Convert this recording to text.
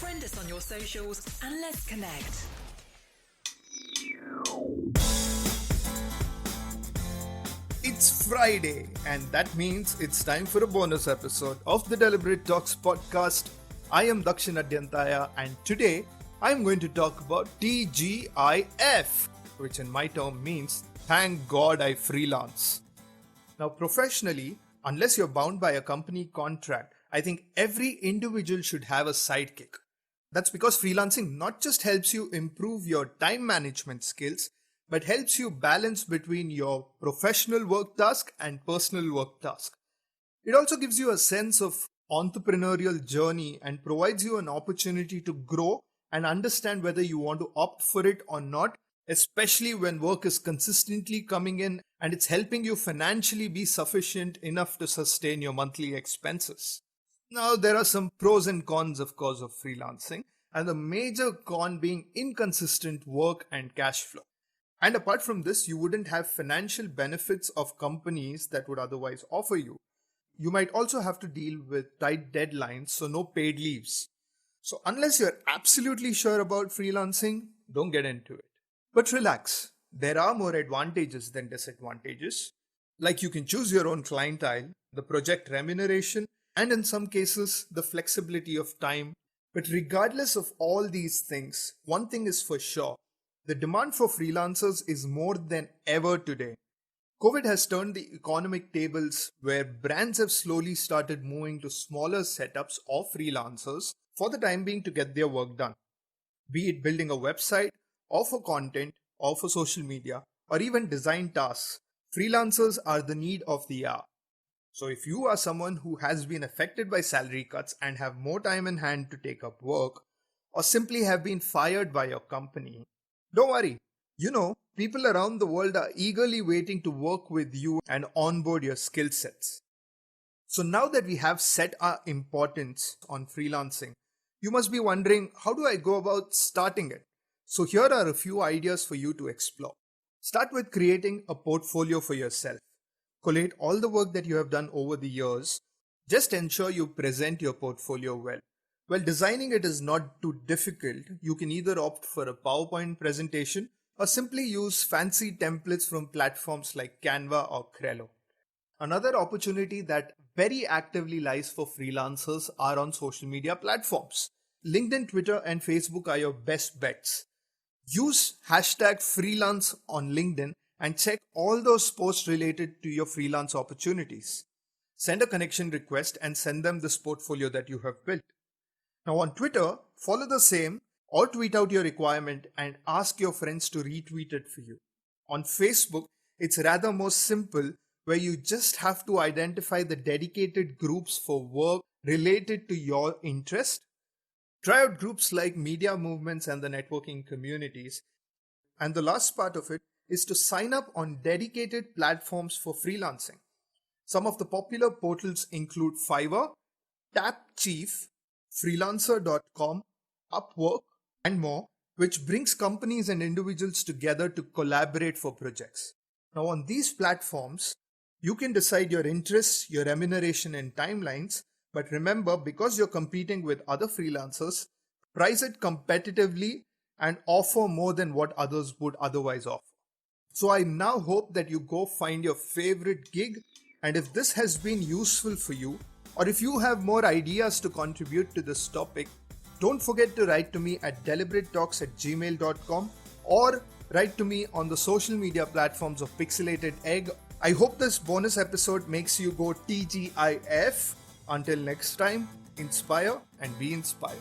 Friend us on your socials and let's connect. It's Friday, and that means it's time for a bonus episode of the Deliberate Talks podcast. I am Dakshin Adyanthaya, and today I'm going to talk about TGIF, which in my term means Thank God I Freelance. Now, professionally, unless you're bound by a company contract, I think every individual should have a sidekick. That's because freelancing not just helps you improve your time management skills, but helps you balance between your professional work task and personal work task. It also gives you a sense of entrepreneurial journey and provides you an opportunity to grow and understand whether you want to opt for it or not, especially when work is consistently coming in and it's helping you financially be sufficient enough to sustain your monthly expenses. Now, there are some pros and cons, of course, of freelancing, and the major con being inconsistent work and cash flow. And apart from this, you wouldn't have financial benefits of companies that would otherwise offer you. You might also have to deal with tight deadlines, so no paid leaves. So unless you're absolutely sure about freelancing, don't get into it. But relax, there are more advantages than disadvantages. Like you can choose your own clientele, the project remuneration, and in some cases, the flexibility of time. But regardless of all these things, one thing is for sure. The demand for freelancers is more than ever today. COVID has turned the economic tables where brands have slowly started moving to smaller setups of freelancers for the time being to get their work done. Be it building a website, or for content, or for social media, or even design tasks, freelancers are the need of the hour. So if you are someone who has been affected by salary cuts and have more time in hand to take up work, or simply have been fired by your company, don't worry. People around the world are eagerly waiting to work with you and onboard your skill sets. So now that we have set our importance on freelancing, you must be wondering, how do I go about starting it? So here are a few ideas for you to explore. Start with creating a portfolio for yourself. Collate all the work that you have done over the years. Just ensure you present your portfolio well. Well, designing it is not too difficult. You can either opt for a PowerPoint presentation or simply use fancy templates from platforms like Canva or Trello. Another opportunity that very actively lies for freelancers are on social media platforms. LinkedIn, Twitter, and Facebook are your best bets. Use hashtag freelance on LinkedIn and check all those posts related to your freelance opportunities. Send a connection request and send them this portfolio that you have built. Now on Twitter, follow the same or tweet out your requirement and ask your friends to retweet it for you. On Facebook, it's rather more simple, where you just have to identify the dedicated groups for work related to your interest. Try out groups like media movements and the networking communities. And the last part of it is to sign up on dedicated platforms for freelancing. Some of the popular portals include Fiverr, Tapchief, Freelancer.com, Upwork, and more, which brings companies and individuals together to collaborate for projects. Now on these platforms, you can decide your interests, your remuneration and timelines, but remember, because you're competing with other freelancers, price it competitively and offer more than what others would otherwise offer. So I now hope that you go find your favorite gig, and if this has been useful for you, or if you have more ideas to contribute to this topic, don't forget to write to me at deliberatetalks@gmail.com or write to me on the social media platforms of Pixelated Egg. I hope this bonus episode makes you go TGIF. Until next time, inspire and be inspired.